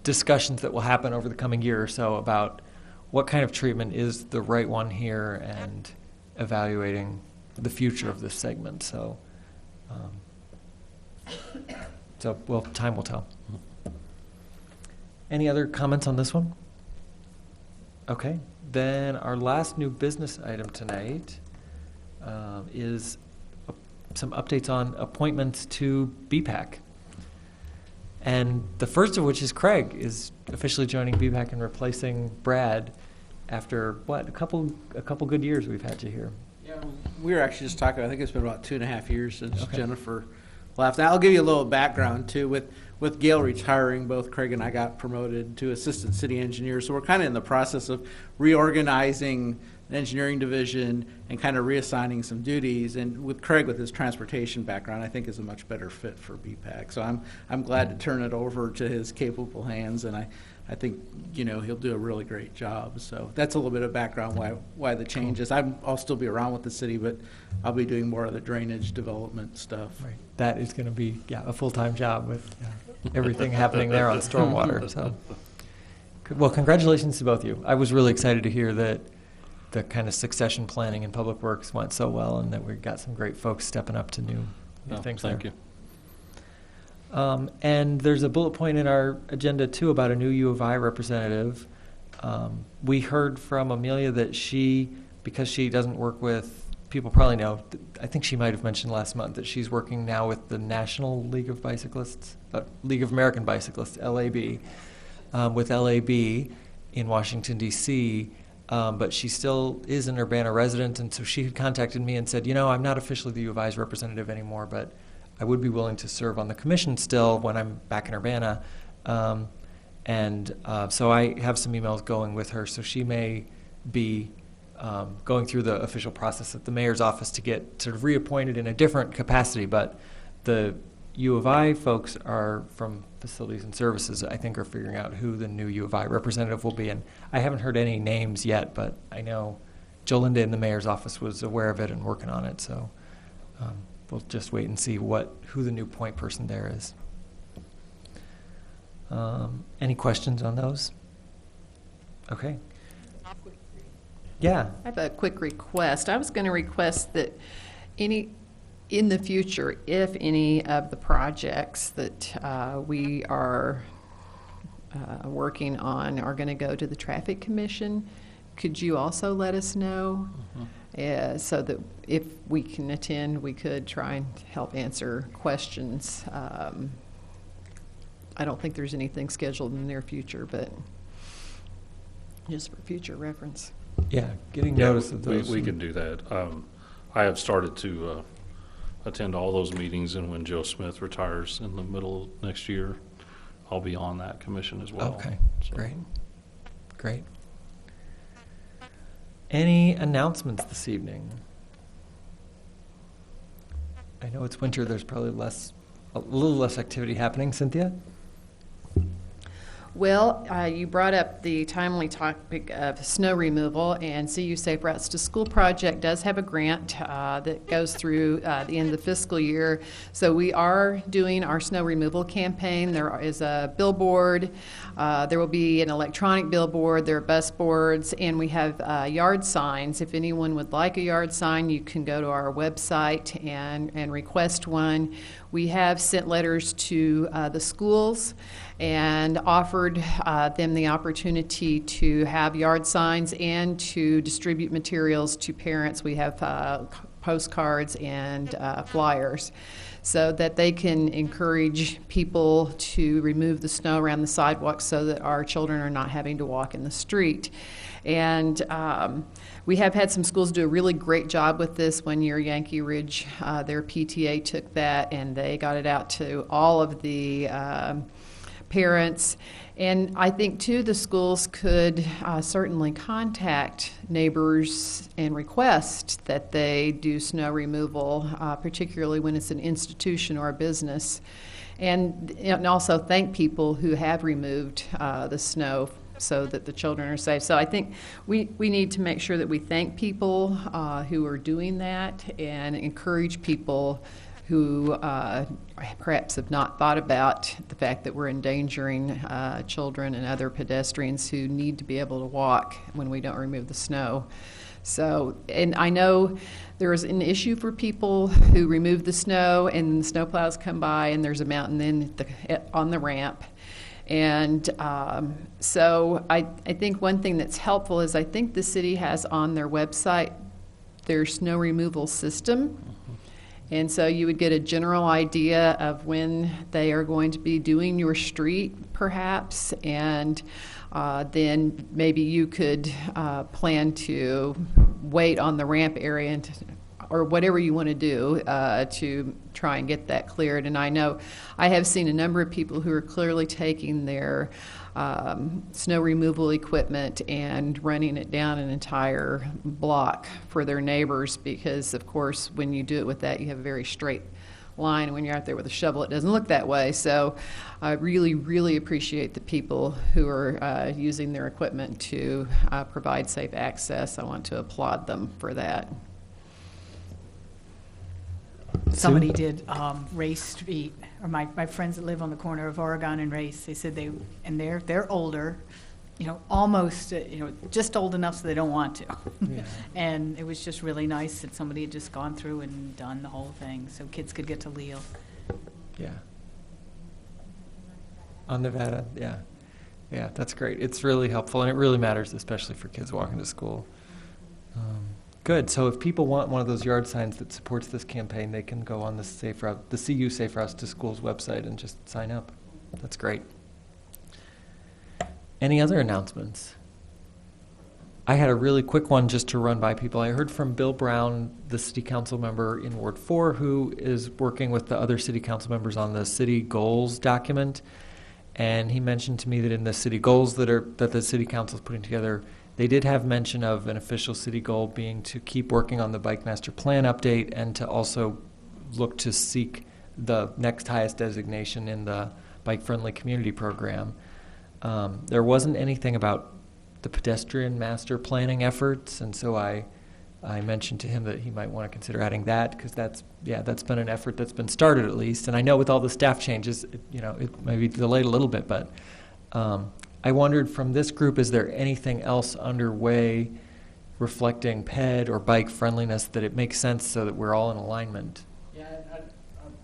discussions that will happen over the coming year or so about what kind of treatment is the right one here and evaluating the future of this segment. So time will tell. Any other comments on this one? Okay, then our last new business item tonight is some updates on appointments to BPAC. And the first of which is Craig is officially joining BPAC and replacing Brad after, a couple good years we've had you here. Yeah, we were actually just talking, I think it's been about 2.5 years since Okay. Jennifer left. Now, I'll give you a little background, too. With Gail retiring, both Craig and I got promoted to assistant city engineer, so we're kind of in the process of reorganizing the engineering division and kind of reassigning some duties. And with Craig, with his transportation background, I think is a much better fit for BPAC. So I'm glad to turn it over to his capable hands, and I think he'll do a really great job. So that's a little bit of background why the changes. I'll still be around with the city, but I'll be doing more of the drainage development stuff. Right. That is going to be a full-time job with everything happening there on stormwater. So, well, congratulations to both of you. I was really excited to hear that the kind of succession planning in public works went so well, and that we got some great folks stepping up to new things. Thank you. And there's a bullet point in our agenda too about a new U of I representative. We heard from Amelia that because she doesn't work with, people probably know, I think she might have mentioned last month that she's working now with the National League of Bicyclists, League of American Bicyclists, LAB, with LAB in Washington, D.C., but she still is an Urbana resident, and so she had contacted me and said, I'm not officially the U of I's representative anymore, but I would be willing to serve on the commission still when I'm back in Urbana. So I have some emails going with her, so she may be going through the official process at the mayor's office to get sort of reappointed in a different capacity, but the U of I folks are from Facilities and Services, I think, are figuring out who the new U of I representative will be, and I haven't heard any names yet, but I know Jolinda in the mayor's office was aware of it and working on it, so we'll just wait and see who the new point person there is. Any questions on those? Okay. Yeah. I have a quick request. I was going to request that in the future, if any of the projects that we are working on are going to go to the Traffic Commission, could you also let us know? So that if we can attend, we could try and help answer questions. I don't think there's anything scheduled in the near future, but just for future reference. Yeah, getting Yeah, notice of those. we can do that. I have started to attend all those meetings, and when Joe Smith retires in the middle of next year, I'll be on that commission as well. Okay, So- great. Any announcements this evening? I know it's winter, there's probably a little less activity happening. Cynthia? Well, you brought up the timely topic of snow removal, and CU Safe Routes to School project does have a grant that goes through the end of the fiscal year. So we are doing our snow removal campaign. There is a billboard. There will be an electronic billboard. There are bus boards, and we have yard signs. If anyone would like a yard sign, you can go to our website and request one. We have sent letters to the schools and offered them the opportunity to have yard signs and to distribute materials to parents. We have postcards and flyers so that they can encourage people to remove the snow around the sidewalks so that our children are not having to walk in the street. And we have had some schools do a really great job with this. One year, Yankee Ridge, their PTA took that and they got it out to all of the parents. And I think, too, the schools could certainly contact neighbors and request that they do snow removal, particularly when it's an institution or a business. And also thank people who have removed the snow so that the children are safe. So I think we need to make sure that we thank people who are doing that and encourage people who perhaps have not thought about the fact that we're endangering children and other pedestrians who need to be able to walk when we don't remove the snow. So, and I know there is an issue for people who remove the snow and the snowplows come by and there's a mountain then on the ramp. And so I think one thing that's helpful is I think the city has on their website their snow removal system. And so you would get a general idea of when they are going to be doing your street, perhaps, and then maybe you could plan to wait on the ramp area or whatever you want to do to try and get that cleared. And I know I have seen a number of people who are clearly taking their snow removal equipment and running it down an entire block for their neighbors because, of course, when you do it with that, you have a very straight line. And when you're out there with a shovel, it doesn't look that way. So I really, really appreciate the people who are using their equipment to provide safe access. I want to applaud them for that. Somebody did Race Street, or my friends that live on the corner of Oregon and Race, they said they're older, almost, just old enough so they don't want to. Yeah. And it was just really nice that somebody had just gone through and done the whole thing so kids could get to Leo. Yeah. On Nevada, yeah. Yeah, that's great. It's really helpful, and it really matters, especially for kids walking to school. Good. So if people want one of those yard signs that supports this campaign, they can go on the CU Safe Routes to Schools website and just sign up. That's great. Any other announcements? I had a really quick one just to run by people. I heard from Bill Brown, the city council member in Ward 4, who is working with the other city council members on the city goals document. And he mentioned to me that in the city goals that the city council is putting together, they did have mention of an official city goal being to keep working on the Bike Master Plan update and to also look to seek the next highest designation in the Bike Friendly Community Program. There wasn't anything about the pedestrian master planning efforts, and so I I mentioned to him that he might want to consider adding that, because that's been an effort that's been started at least. And I know with all the staff changes, it may be delayed a little bit, but I wondered from this group, is there anything else underway reflecting ped or bike friendliness that it makes sense so that we're all in alignment? Yeah,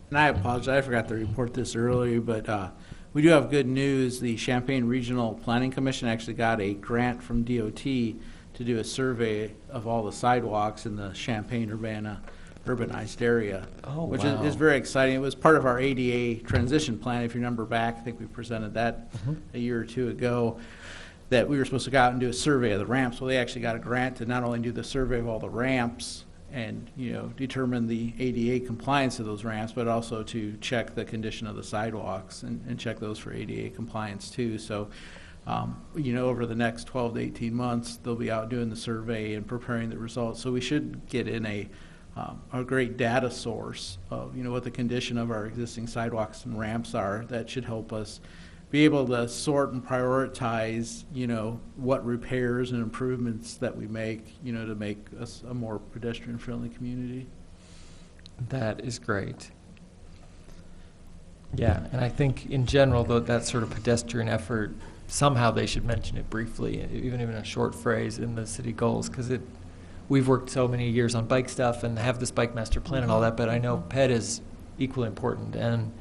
and I apologize, I forgot to report this earlier, but we do have good news. The Champaign Regional Planning Commission actually got a grant from DOT to do a survey of all the sidewalks in the Champaign-Urbana urbanized area, which is very exciting. It was part of our ADA transition plan. If you remember back, I think we presented that a year or two ago, that we were supposed to go out and do a survey of the ramps. Well, they actually got a grant to not only do the survey of all the ramps and determine the ADA compliance of those ramps, but also to check the condition of the sidewalks and check those for ADA compliance too. So, over the next 12 to 18 months, they'll be out doing the survey and preparing the results. So we should get in a great data source of what the condition of our existing sidewalks and ramps are. That should help us be able to sort and prioritize what repairs and improvements that we make to make us a more pedestrian friendly community. That is great. Yeah, and I think in general, though, that sort of pedestrian effort, somehow they should mention it briefly, even in a short phrase in the city goals, because we've worked so many years on bike stuff and have this bike master plan and all that, but I know ped is equally important, and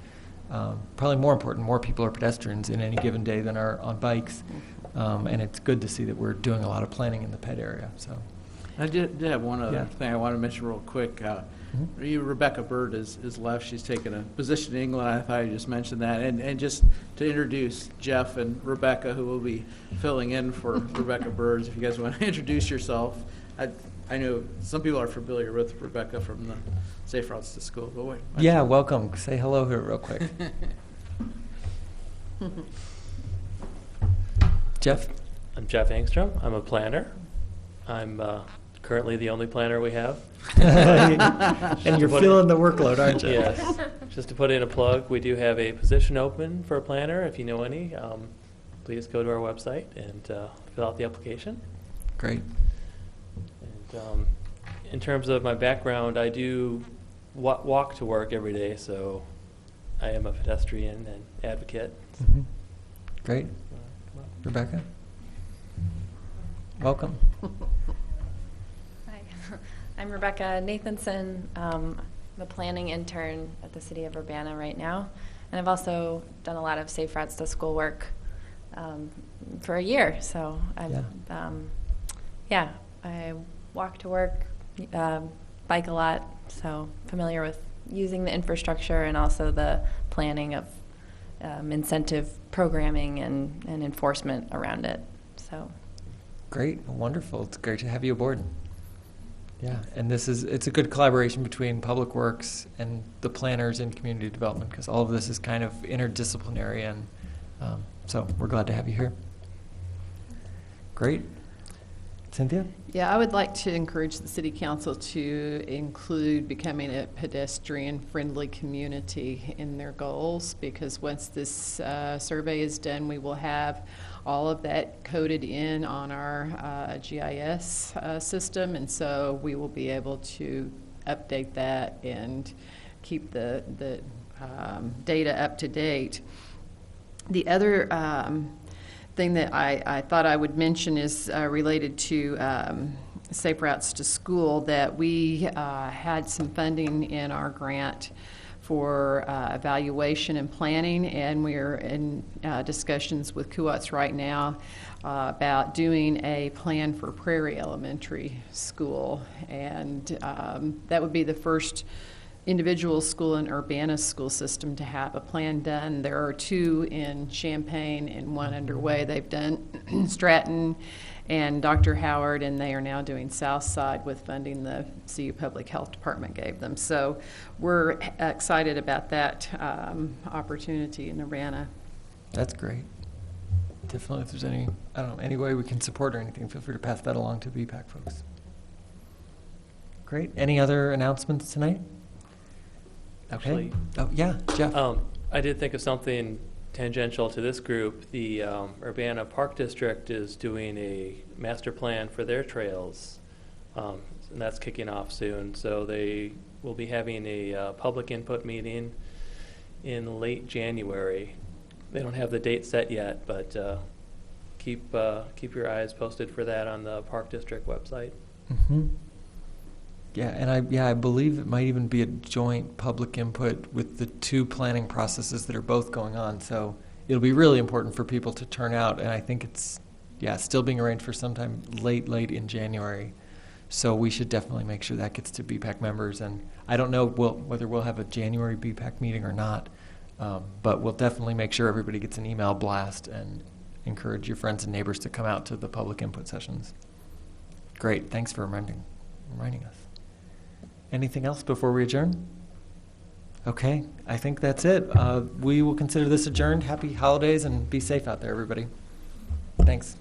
probably more important. More people are pedestrians in any given day than are on bikes, and it's good to see that we're doing a lot of planning in the ped area. So, I did have one other thing I want to mention real quick. Rebecca Bird is left. She's taken a position in England. I thought I just mentioned that. And just to introduce Jeff and Rebecca, who will be filling in for Rebecca Bird, if you guys want to introduce yourself. I know some people are familiar with Rebecca from the Safe Routes to School. But wait, yeah, welcome. Say hello here real quick. Jeff? I'm Jeff Angstrom. I'm a planner. I'm currently the only planner we have. And you're feeling the workload, aren't you? Yes. Just to put in a plug, we do have a position open for a planner. If you know any, please go to our website and fill out the application. Great. And in terms of my background, I do walk to work every day, so I am a pedestrian and advocate. Mm-hmm. Great. Rebecca? Welcome. Hi, I'm Rebecca Nathanson. I'm a planning intern at the City of Urbana right now, and I've also done a lot of Safe Routes to School work for a year. So I walk to work, bike a lot, so familiar with using the infrastructure and also the planning of incentive programming and enforcement around it. So. Great, wonderful. It's great to have you aboard. Yeah, and it's a good collaboration between Public Works and the planners in community development, because all of this is kind of interdisciplinary, and so we're glad to have you here. Great. Cynthia? Yeah, I would like to encourage the City Council to include becoming a pedestrian-friendly community in their goals, because once this survey is done, we will have all of that coded in on our GIS system, and so we will be able to update that and keep the data up to date. The other thing that I thought I would mention is related to Safe Routes to School, that we had some funding in our grant for evaluation and planning, and we're in discussions with Kuwats right now about doing a plan for Prairie Elementary School, and that would be the first individual school in Urbana's school system to have a plan done. There are 2 in Champaign and 1 underway. They've done Stratton and Dr. Howard, and they are now doing Southside with funding the CU Public Health Department gave them. So we're excited about that opportunity in Urbana. That's great. Definitely, if there's any way we can support or anything, feel free to pass that along to the BPAC folks. Great. Any other announcements tonight? Okay. Actually, oh, yeah, Jeff. I did think of something tangential to this group. The Urbana Park District is doing a master plan for their trails. and that's kicking off soon. So they will be having a public input meeting in late January. They don't have the date set yet, but keep your eyes posted for that on the Park District website. Mm-hmm. Yeah, and I believe it might even be a joint public input with the two planning processes that are both going on. So it'll be really important for people to turn out, and I think it's still being arranged for sometime late in January. So we should definitely make sure that gets to BPAC members. And I don't know whether we'll have a January BPAC meeting or not, but we'll definitely make sure everybody gets an email blast and encourage your friends and neighbors to come out to the public input sessions. Great, thanks for reminding us. Anything else before we adjourn? Okay, I think that's it. We will consider this adjourned. Happy holidays and be safe out there, everybody. Thanks.